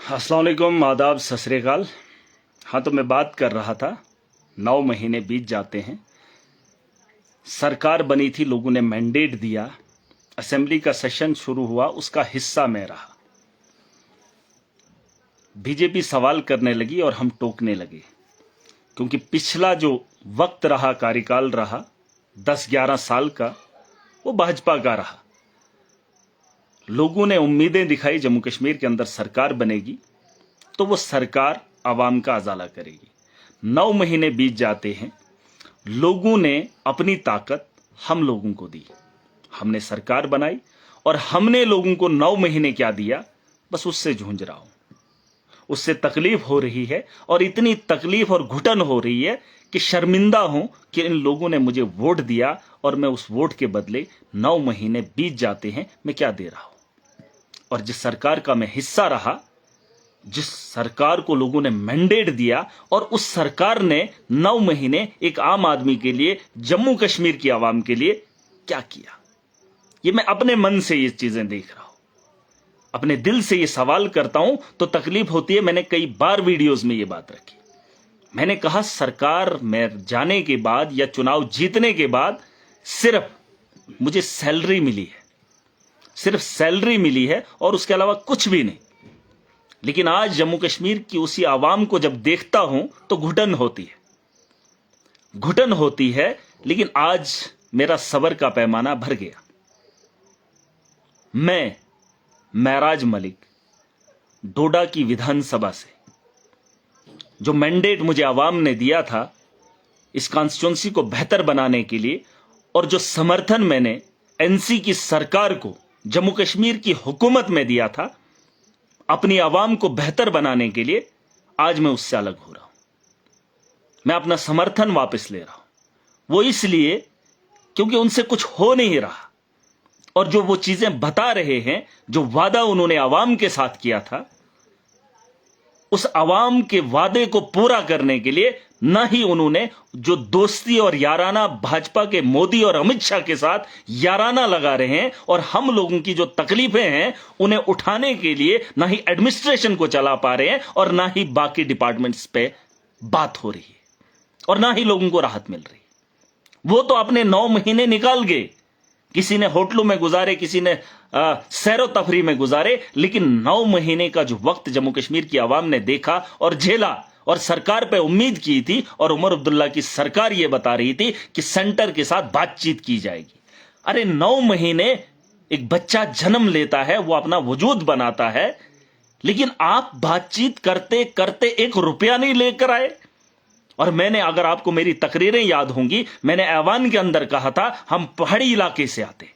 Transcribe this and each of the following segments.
अस्सलाम वालेकुम, आदाब, सत श्री अकाल। हाँ, तो मैं बात कर रहा था 9 महीने बीत जाते हैं, सरकार बनी थी, लोगों ने मैंडेट दिया, असेंबली का सेशन शुरू हुआ, उसका हिस्सा मैं रहा। बीजेपी सवाल करने लगी और हम टोकने लगे, क्योंकि पिछला जो वक्त रहा, कार्यकाल रहा 10-11 साल का, वो भाजपा का रहा। लोगों ने उम्मीदें दिखाई जम्मू कश्मीर के अंदर सरकार बनेगी तो वो सरकार आवाम का अजाला करेगी। 9 महीने बीत जाते हैं, लोगों ने अपनी ताकत हम लोगों को दी, हमने सरकार बनाई और हमने लोगों को 9 महीने क्या दिया, बस उससे जूझ रहा हूं, उससे तकलीफ हो रही है और इतनी तकलीफ और घुटन हो रही है कि शर्मिंदा हूं कि इन लोगों ने मुझे वोट दिया और मैं उस वोट के बदले 9 महीने बीत जाते हैं, मैं क्या दे रहा हूं। और जिस सरकार का मैं हिस्सा रहा, जिस सरकार को लोगों ने मैंडेट दिया, और उस सरकार ने 9 महीने एक आम आदमी के लिए, जम्मू कश्मीर की आवाम के लिए क्या किया, ये मैं अपने मन से ये चीजें देख रहा हूं, अपने दिल से ये सवाल करता हूं तो तकलीफ होती है। मैंने कई बार वीडियोस में ये बात रखी, मैंने कहा सरकार में जाने के बाद या चुनाव जीतने के बाद सिर्फ मुझे सैलरी मिली है, सिर्फ सैलरी मिली है और उसके अलावा कुछ भी नहीं। लेकिन आज जम्मू कश्मीर की उसी आवाम को जब देखता हूं तो घुटन होती है, घुटन होती है। लेकिन आज मेरा सब्र का पैमाना भर गया। मैं महराज मलिक, डोडा की विधानसभा से, जो मैंडेट मुझे आवाम ने दिया था इस कॉन्स्टिट्यूंसी को बेहतर बनाने के लिए, और जो समर्थन मैंने एनसी की सरकार को, जम्मू कश्मीर की हुकूमत में दिया था अपनी आवाम को बेहतर बनाने के लिए, आज मैं उससे अलग हो रहा हूं। मैं अपना समर्थन वापस ले रहा हूं, वो इसलिए क्योंकि उनसे कुछ हो नहीं रहा, और जो वो चीजें बता रहे हैं, जो वादा उन्होंने आवाम के साथ किया था, उस आवाम के वादे को पूरा करने के लिए ना ही उन्होंने जो दोस्ती और याराना भाजपा के मोदी और अमित शाह के साथ याराना लगा रहे हैं, और हम लोगों की जो तकलीफें हैं उन्हें उठाने के लिए ना ही एडमिनिस्ट्रेशन को चला पा रहे हैं, और ना ही बाकी डिपार्टमेंट्स पे बात हो रही है, और ना ही लोगों को राहत मिल रही है। वो तो अपने 9 महीने निकाल गए, किसी ने होटलों में गुजारे, किसी ने सैरो तफरी में गुजारे, लेकिन 9 महीने का जो वक्त जम्मू कश्मीर की आवाम ने देखा और झेला, और सरकार पे उम्मीद की थी, और उमर अब्दुल्ला की सरकार यह बता रही थी कि सेंटर के साथ बातचीत की जाएगी। अरे 9 महीने एक बच्चा जन्म लेता है, वो अपना वजूद बनाता है, लेकिन आप बातचीत करते करते 1 रुपया नहीं लेकर आए। और मैंने, अगर आपको मेरी तकरीरें याद होंगी, मैंने ऐवान के अंदर कहा था हम पहाड़ी इलाके से आते,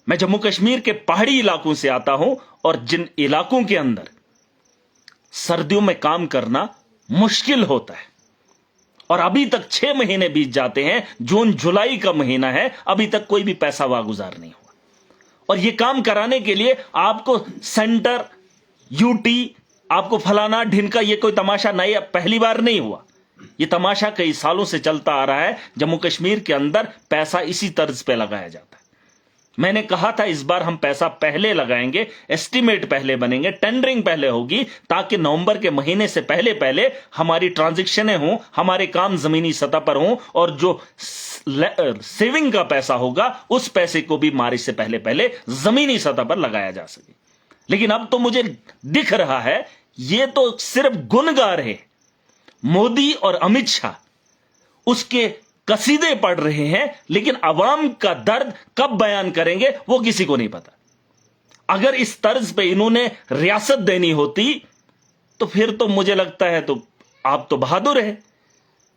मैं जम्मू कश्मीर के पहाड़ी इलाकों से आता हूं, और जिन इलाकों के अंदर सर्दियों में काम करना मुश्किल होता है, और अभी तक 6 महीने बीत जाते हैं, जून जुलाई का महीना है, अभी तक कोई भी पैसा वागुजार नहीं हुआ। और यह काम कराने के लिए आपको सेंटर, यूटी, आपको फलाना ढिनका, यह कोई तमाशा नहीं, पहली बार नहीं हुआ, यह तमाशा कई सालों से चलता आ रहा है। जम्मू कश्मीर के अंदर पैसा इसी तर्ज पे लगाया जाता है। मैंने कहा था इस बार हम पैसा पहले लगाएंगे, एस्टीमेट पहले बनेंगे, टेंडरिंग पहले होगी, ताकि नवंबर के महीने से पहले पहले हमारी ट्रांजैक्शनें हों, हमारे काम जमीनी सतह पर हों, और जो सेविंग का पैसा होगा उस पैसे को भी मार्च से पहले पहले जमीनी सतह पर लगाया जा सके। लेकिन अब तो मुझे दिख रहा है ये तो सिर्फ गुण गा रहे, मोदी और अमित शाह उसके कसीदे पढ़ रहे हैं, लेकिन अवाम का दर्द कब बयान करेंगे वो किसी को नहीं पता। अगर इस तर्ज पे इन्होंने रियासत देनी होती तो फिर तो मुझे लगता है तो आप तो बहादुर है।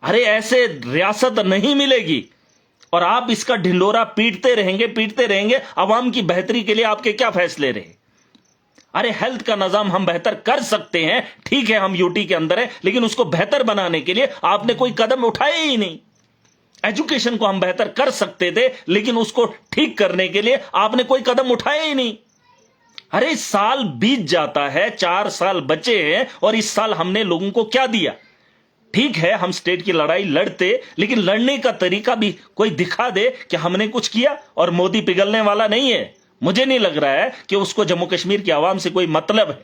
अरे ऐसे रियासत नहीं मिलेगी, और आप इसका ढिंडोरा पीटते रहेंगे। अवाम की बेहतरी के लिए आपके क्या फैसले रहे? अरे हेल्थ का निजाम हम बेहतर कर सकते हैं, ठीक है, हम यूटी के अंदर है, लेकिन उसको बेहतर बनाने के लिए आपने कोई कदम उठाए ही नहीं। एजुकेशन को हम बेहतर कर सकते थे, लेकिन उसको ठीक करने के लिए आपने कोई कदम उठाए ही नहीं। अरे साल बीत जाता है, 4 साल बचे हैं, और इस साल हमने लोगों को क्या दिया? ठीक है, हम स्टेट की लड़ाई लड़ते, लेकिन लड़ने का तरीका भी कोई दिखा दे कि हमने कुछ किया। और मोदी पिघलने वाला नहीं है, मुझे नहीं लग रहा है कि उसको जम्मू कश्मीर की आवाम से कोई मतलब है।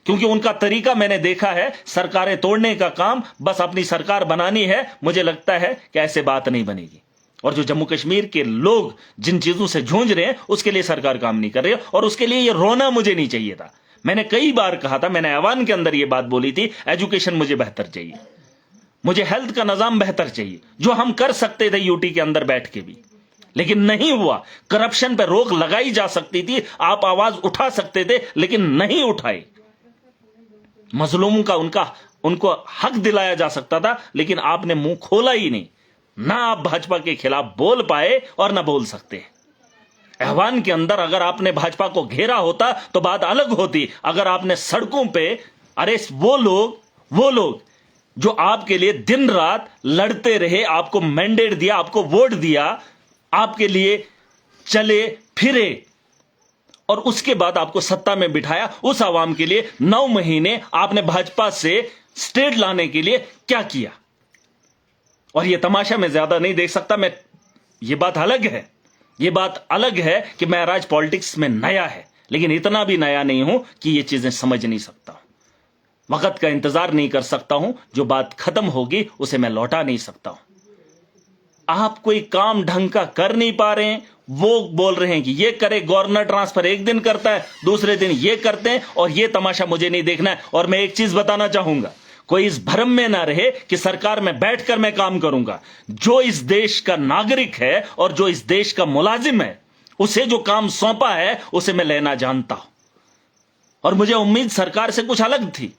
क्योंकि उनका तरीका मैंने देखा है, सरकारें तोड़ने का काम, बस अपनी सरकार बनानी है। मुझे लगता है कि ऐसे बात नहीं बनेगी। और जो जम्मू कश्मीर के लोग जिन चीजों से जूझ रहे हैं उसके लिए सरकार काम नहीं कर रही है, और उसके लिए ये रोना मुझे नहीं चाहिए था। मैंने कई बार कहा था, मैंने ऐवान के अंदर ये बात बोली थी, एजुकेशन मुझे बेहतर चाहिए, मुझे हेल्थ का निजाम बेहतर चाहिए, जो हम कर सकते थे यूटी के अंदर बैठ के भी, लेकिन नहीं हुआ। करप्शन पर रोक लगाई जा सकती थी, आप आवाज उठा सकते थे, लेकिन नहीं उठाए। मजलूमों का उनको हक दिलाया जा सकता था, लेकिन आपने मुंह खोला ही नहीं। ना आप भाजपा के खिलाफ बोल पाए और ना बोल सकते। ऐवान के अंदर अगर आपने भाजपा को घेरा होता तो बात अलग होती। अगर आपने सड़कों पे, अरे वो लोग जो आपके लिए दिन रात लड़ते रहे, आपको मैंडेट दिया, आपको वोट दिया, आपके लिए चले फिरे, और उसके बाद आपको सत्ता में बिठाया, उस आवाम के लिए 9 महीने आपने भाजपा से स्टेट लाने के लिए क्या किया? और ये तमाशा मैं ज्यादा नहीं देख सकता। ये बात अलग है कि महराज पॉलिटिक्स में नया है, लेकिन इतना भी नया नहीं हूं कि ये चीजें समझ नहीं सकता हूं। वक्त का इंतजार नहीं कर सकता हूं, जो बात खत्म होगी उसे मैं लौटा नहीं सकता हूं। आप कोई काम ढंग का कर नहीं पा रहे हैं, वो बोल रहे हैं कि ये करे, गवर्नर ट्रांसफर एक दिन करता है, दूसरे दिन ये करते हैं, और ये तमाशा मुझे नहीं देखना है। और मैं एक चीज बताना चाहूंगा, कोई इस भ्रम में ना रहे कि सरकार में बैठकर मैं काम करूंगा। जो इस देश का नागरिक है और जो इस देश का मुलाजिम है, उसे जो काम सौंपा है उसे मैं लेना जानता हूं। और मुझे उम्मीद सरकार से कुछ अलग थी,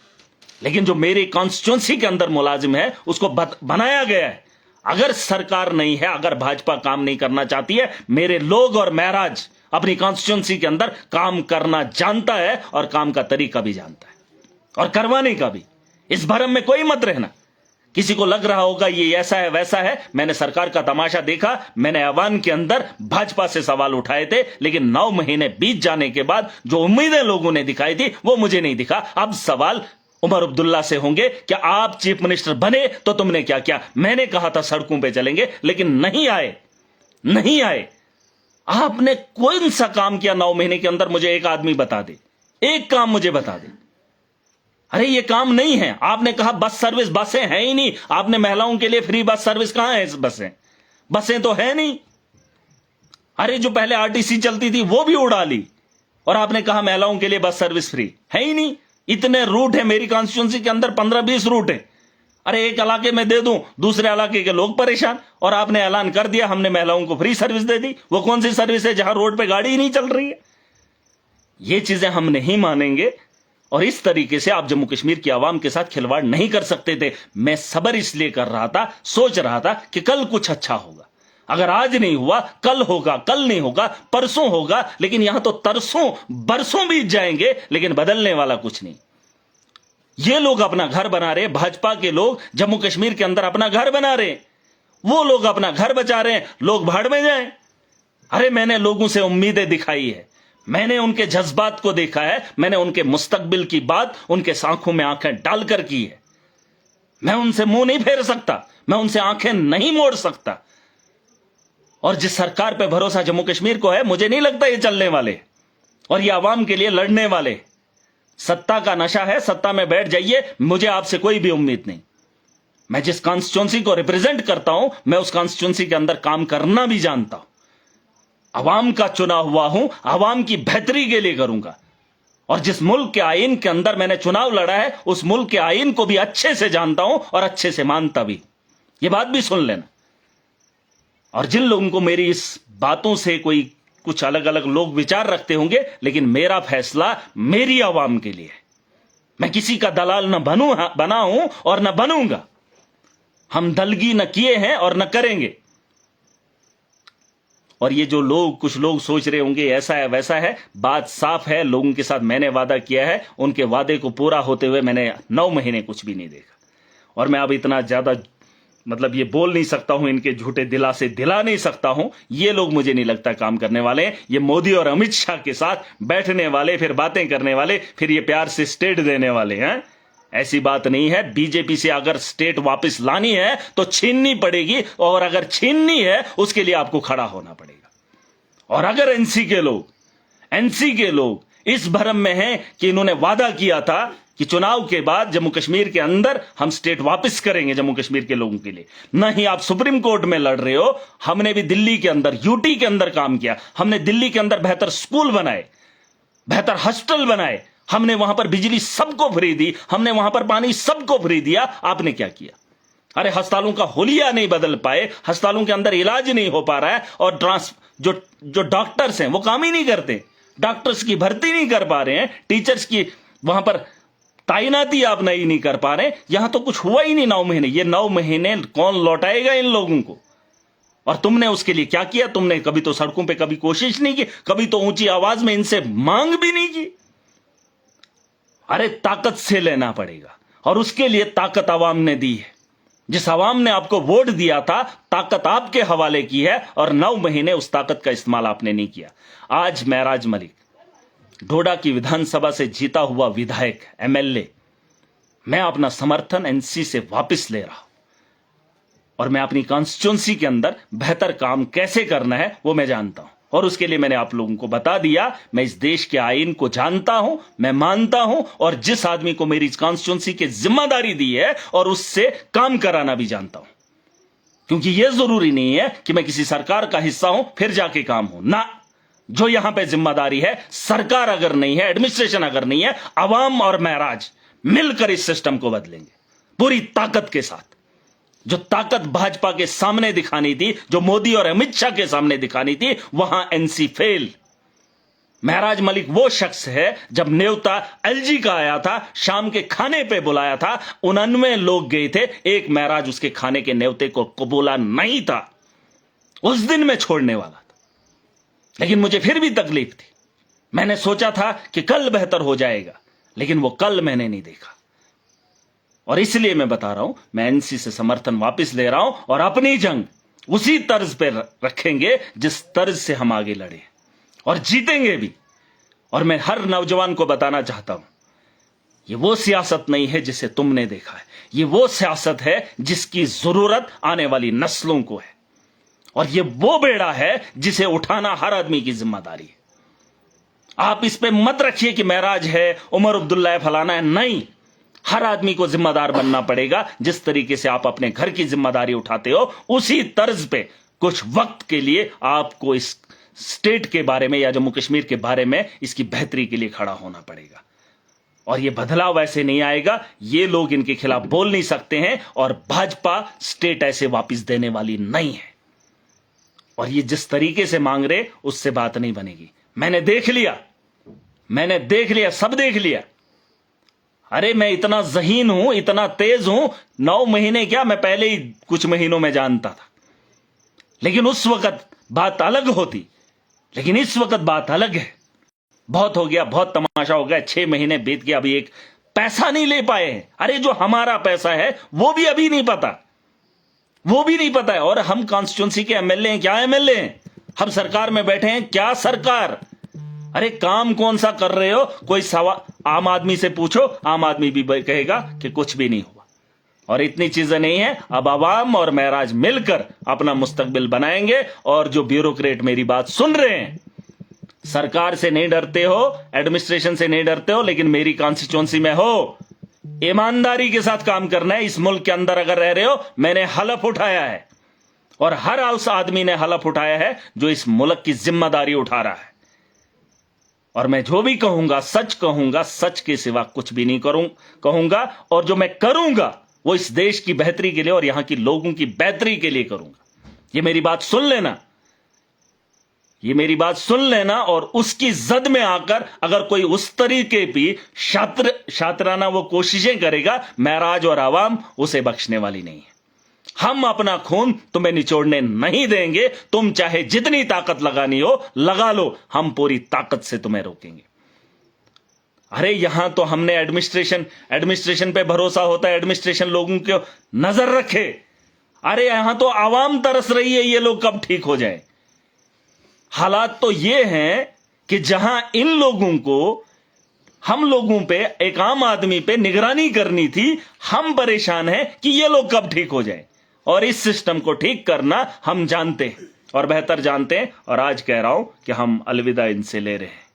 लेकिन जो मेरी कॉन्स्टिट्यूंसी के अंदर मुलाजिम है उसको बनाया गया है। अगर सरकार नहीं है, अगर भाजपा काम नहीं करना चाहती है, मेरे लोग और महराज अपनी कॉन्स्टिट्यूंसी के अंदर काम करना जानता है, और काम का तरीका भी जानता है, और करवाने का भी। इस भरम में कोई मत रहना। किसी को लग रहा होगा ये ऐसा है वैसा है, मैंने सरकार का तमाशा देखा, मैंने ऐवान के अंदर भाजपा से सवाल उठाए थे, लेकिन 9 महीने बीत जाने के बाद जो उम्मीदें लोगों ने दिखाई थी वो मुझे नहीं दिखा। अब सवाल उमर अब्दुल्ला से होंगे कि आप चीफ मिनिस्टर बने तो तुमने क्या किया? मैंने कहा था सड़कों पे चलेंगे, लेकिन नहीं आए। आपने कौन सा काम किया 9 महीने के अंदर? मुझे एक आदमी बता दे, एक काम मुझे बता दे। अरे ये काम नहीं है। आपने कहा बस सर्विस, बसें हैं ही नहीं। आपने महिलाओं के लिए फ्री बस सर्विस, कहां है बसें तो है नहीं। अरे जो पहले आरटीसी चलती थी वो भी उड़ा ली, और आपने कहा महिलाओं के लिए बस सर्विस फ्री, है ही नहीं। इतने रूट है मेरी कॉन्स्टिट्यूंसी के अंदर, 15-20 रूट है। अरे एक इलाके में दे दूं, दूसरे इलाके के लोग परेशान, और आपने ऐलान कर दिया हमने महिलाओं को फ्री सर्विस दे दी। वो कौन सी सर्विस है जहां रोड पे गाड़ी ही नहीं चल रही है? ये चीजें हम नहीं मानेंगे, और इस तरीके से आप जम्मू कश्मीर की आवाम के साथ खिलवाड़ नहीं कर सकते थे। मैं सब्र इसलिए कर रहा था, सोच रहा था कि कल कुछ अच्छा होगा। अगर आज नहीं हुआ कल होगा, कल नहीं होगा परसों होगा, लेकिन यहां तो तरसों बरसों बीत जाएंगे, लेकिन बदलने वाला कुछ नहीं। ये लोग अपना घर बना रहे, भाजपा के लोग जम्मू कश्मीर के अंदर अपना घर बना रहे, वो लोग अपना घर बचा रहे हैं, लोग भाड़ में जाएं। अरे मैंने लोगों से उम्मीदें दिखाई है, मैंने उनके जज्बात को देखा है, मैंने उनके मुस्तकबिल की बात उनके आंखों में आंखें डालकर की है। मैं उनसे मुंह नहीं फेर सकता, मैं उनसे आंखें नहीं मोड़ सकता। और जिस सरकार पे भरोसा जम्मू कश्मीर को है, मुझे नहीं लगता ये चलने वाले, और ये आवाम के लिए लड़ने वाले। सत्ता का नशा है, सत्ता में बैठ जाइए, मुझे आपसे कोई भी उम्मीद नहीं। मैं जिस कॉन्स्टिट्यूंसी को रिप्रेजेंट करता हूं, मैं उस कॉन्स्टिट्यूंसी के अंदर काम करना भी जानता हूं। अवाम का चुना हुआ हूं, अवाम की बेहतरी के लिए करूंगा। और जिस मुल्क के आईन के अंदर मैंने चुनाव लड़ा है, उस मुल्क के आईन को भी अच्छे से जानता हूं और अच्छे से मानता भी। ये बात भी सुन लेना। और जिन लोगों को मेरी इस बातों से कोई कुछ अलग अलग लोग विचार रखते होंगे, लेकिन मेरा फैसला मेरी आवाम के लिए है। मैं किसी का दलाल न बना हूं और न बनूंगा। हम दलगी न किए हैं और न करेंगे। और ये जो लोग, कुछ लोग सोच रहे होंगे ऐसा है वैसा है, बात साफ है। लोगों के साथ मैंने वादा किया है, उनके वादे को पूरा होते हुए मैंने 9 महीने कुछ भी नहीं देखा। और मैं अब इतना ज्यादा ये बोल नहीं सकता हूं, इनके झूठे दिलासे दिला नहीं सकता हूं। ये लोग मुझे नहीं लगता काम करने वाले हैं। ये मोदी और अमित शाह के साथ बैठने वाले, फिर बातें करने वाले, फिर ये प्यार से स्टेट देने वाले हैं। ऐसी बात नहीं है। बीजेपी से अगर स्टेट वापस लानी है तो छीननी पड़ेगी, और अगर छीननी है उसके लिए आपको खड़ा होना पड़ेगा। और अगर एनसी के लोग इस भ्रम में हैं कि इन्होंने वादा किया था कि चुनाव के बाद जम्मू कश्मीर के अंदर हम स्टेट वापस करेंगे जम्मू कश्मीर के लोगों के लिए। नहीं, आप सुप्रीम कोर्ट में लड़ रहे हो। हमने भी दिल्ली के अंदर, यूटी के अंदर काम किया। हमने दिल्ली के अंदर बेहतर स्कूल बनाए, बेहतर हॉस्टल बनाए, हमने वहां पर बिजली सबको फ्री दी, हमने वहां पर पानी सबको फ्री दिया। आपने क्या किया? अरे अस्पतालों का हुलिया नहीं बदल पाए, अस्पतालों के अंदर इलाज नहीं हो पा रहा है, और जो डॉक्टर्स हैं वो काम ही नहीं करते, डॉक्टर्स की भर्ती नहीं कर पा रहे हैं, टीचर्स की वहां पर तैनाती आप नहीं कर पा रहे। यहां तो कुछ हुआ ही नहीं 9 महीने। ये 9 महीने कौन लौटाएगा इन लोगों को? और तुमने उसके लिए क्या किया? तुमने कभी तो सड़कों पे कभी कोशिश नहीं की, कभी तो ऊंची आवाज में इनसे मांग भी नहीं की। अरे ताकत से लेना पड़ेगा, और उसके लिए ताकत आवाम ने दी है। जिस आवाम ने आपको वोट दिया था, ताकत आपके हवाले की है, और 9 महीने उस ताकत का इस्तेमाल आपने नहीं किया। आज महराज मलिक, डोडा की विधानसभा से जीता हुआ विधायक, एमएलए, मैं अपना समर्थन एनसी से वापस ले रहा हूं, और मैं अपनी कॉन्स्टिट्यूंसी के अंदर बेहतर काम कैसे करना है वो मैं जानता हूं, और उसके लिए मैंने आप लोगों को बता दिया। मैं इस देश के आईन को जानता हूं, मैं मानता हूं, और जिस आदमी को मेरी कॉन्स्टिट्यूंसी की जिम्मेदारी दी है और उससे काम कराना भी जानता हूं। क्योंकि यह जरूरी नहीं है कि मैं किसी सरकार का हिस्सा हूं फिर जाके काम हो ना। जो यहां पे जिम्मेदारी है, सरकार अगर नहीं है, एडमिनिस्ट्रेशन अगर नहीं है, अवाम और महराज मिलकर इस सिस्टम को बदलेंगे पूरी ताकत के साथ। जो ताकत भाजपा के सामने दिखानी थी, जो मोदी और अमित शाह के सामने दिखानी थी, वहां एनसी फेल। महराज मलिक वो शख्स है, जब न्योता एलजी का आया था, शाम के खाने पे बुलाया था, 99 लोग गए थे, एक महराज उसके खाने के न्योते को कबूला नहीं था। उस दिन मैं छोड़ने वाला था, लेकिन मुझे फिर भी तकलीफ थी। मैंने सोचा था कि कल बेहतर हो जाएगा, लेकिन वो कल मैंने नहीं देखा। और इसलिए मैं बता रहा हूं, मैं एनसी से समर्थन वापस ले रहा हूं, और अपनी जंग उसी तर्ज पे रखेंगे जिस तर्ज से हम आगे लड़े, और जीतेंगे भी। और मैं हर नौजवान को बताना चाहता हूं, ये वो सियासत नहीं है जिसे तुमने देखा है, ये वो सियासत है जिसकी जरूरत आने वाली नस्लों को है, और ये वो बेड़ा है जिसे उठाना हर आदमी की जिम्मेदारी है। आप इस पे मत रखिए कि महराज है, उमर अब्दुल्ला है, फलाना है। नहीं, हर आदमी को जिम्मेदार बनना पड़ेगा। जिस तरीके से आप अपने घर की जिम्मेदारी उठाते हो, उसी तर्ज पे कुछ वक्त के लिए आपको इस स्टेट के बारे में या जम्मू कश्मीर के बारे में इसकी बेहतरी के लिए खड़ा होना पड़ेगा। और यह बदलाव ऐसे नहीं आएगा, ये लोग इनके खिलाफ बोल नहीं सकते हैं, और भाजपा स्टेट ऐसे वापस देने वाली नहीं है। और ये जिस तरीके से मांग रहे, उससे बात नहीं बनेगी। मैंने देख लिया, सब देख लिया। अरे मैं इतना ज़हीन हूं, इतना तेज हूं, 9 महीने क्या, मैं पहले ही कुछ महीनों में जानता था। लेकिन उस वक्त बात अलग होती, लेकिन इस वक्त बात अलग है। बहुत हो गया, बहुत तमाशा हो गया। 6 महीने बीत गया, अभी एक पैसा नहीं ले पाए हैं। अरे जो हमारा पैसा है वो भी अभी नहीं पता, है। और हम कॉन्स्टिट्यूंसी के एमएलए हैं, क्या एमएलए हैं? हम सरकार में बैठे हैं, क्या सरकार? अरे काम कौन सा कर रहे हो? कोई आम आदमी से पूछो, आम आदमी भी कहेगा कि कुछ भी नहीं हुआ। और इतनी चीजें नहीं है। अब आवाम और महराज मिलकर अपना मुस्तकबिल बनाएंगे। और जो ब्यूरोक्रेट मेरी बात सुन रहे हैं, सरकार से नहीं डरते हो, एडमिनिस्ट्रेशन से नहीं डरते हो, लेकिन मेरी कॉन्स्टिट्यूंसी में हो, ईमानदारी के साथ काम करना है। इस मुल्क के अंदर अगर रह रहे हो, मैंने हलफ उठाया है, और हर उस आदमी ने हलफ उठाया है जो इस मुल्क की जिम्मेदारी उठा रहा है। और मैं जो भी कहूंगा, सच कहूंगा, सच के सिवा कुछ भी नहीं कहूंगा। और जो मैं करूंगा वो इस देश की बेहतरी के लिए और यहां की लोगों की बेहतरी के लिए करूंगा। ये मेरी बात सुन लेना, और उसकी जद में आकर अगर कोई उस तरीके की शातराना वो कोशिशें करेगा, महराज और आवाम उसे बख्शने वाली नहीं है। हम अपना खून तुम्हें निचोड़ने नहीं देंगे। तुम चाहे जितनी ताकत लगानी हो लगा लो, हम पूरी ताकत से तुम्हें रोकेंगे। अरे यहां तो हमने एडमिनिस्ट्रेशन पे भरोसा होता है, एडमिनिस्ट्रेशन लोगों को नजर रखे। अरे यहां तो आवाम तरस रही है ये लोग कब ठीक हो जाए। हालात तो ये हैं कि जहां इन लोगों को, हम लोगों पे, एक आम आदमी पे निगरानी करनी थी, हम परेशान हैं कि ये लोग कब ठीक हो जाए। और इस सिस्टम को ठीक करना हम जानते हैं, और बेहतर जानते हैं। और आज कह रहा हूं कि हम अलविदा इनसे ले रहे हैं।